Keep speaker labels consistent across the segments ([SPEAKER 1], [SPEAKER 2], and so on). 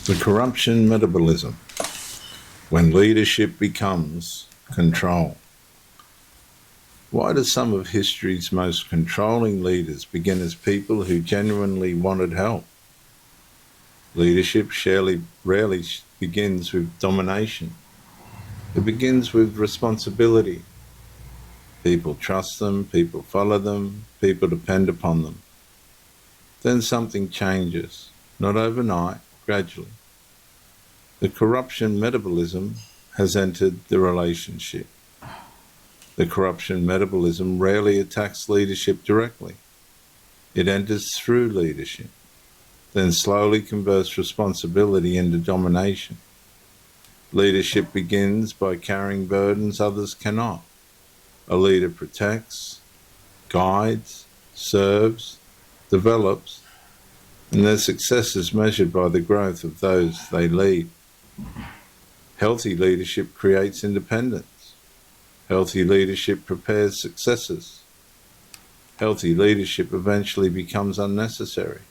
[SPEAKER 1] The corruption metabolism, when leadership becomes control. Why do some of history's most controlling leaders begin as people who genuinely wanted help? Leadership rarely begins with domination. It begins with responsibility. People trust them, people follow them, people depend upon them. Then something changes, not overnight, gradually. The corruption metabolism has entered the relationship. The corruption metabolism rarely attacks leadership directly. It enters through leadership, then slowly converts responsibility into domination. Leadership begins by carrying burdens others cannot. A leader protects, guides, serves, develops, and their success is measured by the growth of those they lead. Healthy leadership creates independence. Healthy leadership prepares successors. Healthy leadership eventually becomes unnecessary.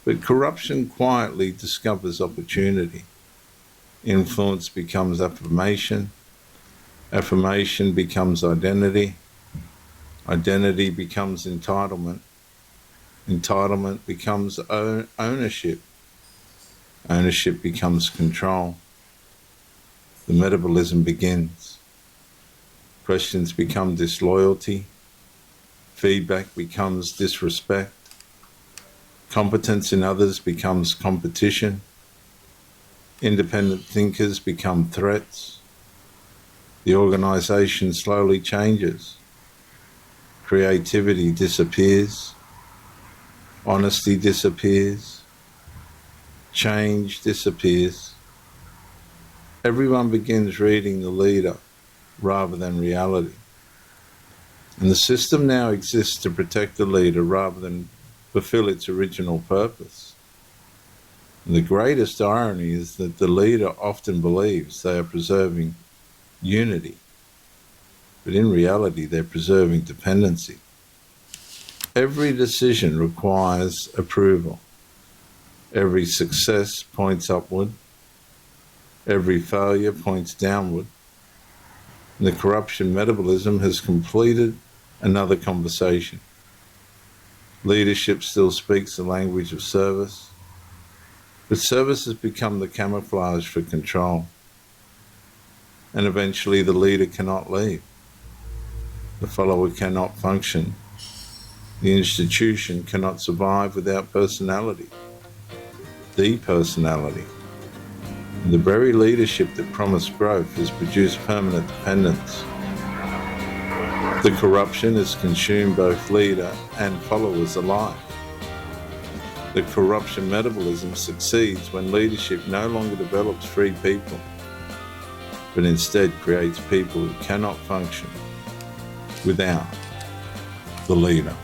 [SPEAKER 1] But corruption quietly discovers opportunity. Influence becomes affirmation. Affirmation becomes identity. Identity becomes entitlement. Entitlement becomes ownership. Ownership becomes control. The metabolism begins. Questions become disloyalty. Feedback becomes disrespect. Competence in others becomes competition. Independent thinkers become threats. The organization slowly changes. Creativity disappears. Honesty disappears. Change disappears. Everyone begins reading the leader rather than reality. And the system now exists to protect the leader rather than fulfill its original purpose. And the greatest irony is that the leader often believes they are preserving unity, but in reality they're preserving dependency. Every decision requires approval. Every success points upward. Every failure points downward. And the corruption metabolism has completed another conversation. Leadership still speaks the language of service, but service has become the camouflage for control. And eventually the leader cannot leave. The follower cannot function. The institution cannot survive without personality. The personality. And the very leadership that promised growth has produced permanent dependence. The corruption has consumed both leader and followers alike. The corruption metabolism succeeds when leadership no longer develops free people, but instead creates people who cannot function without the leader.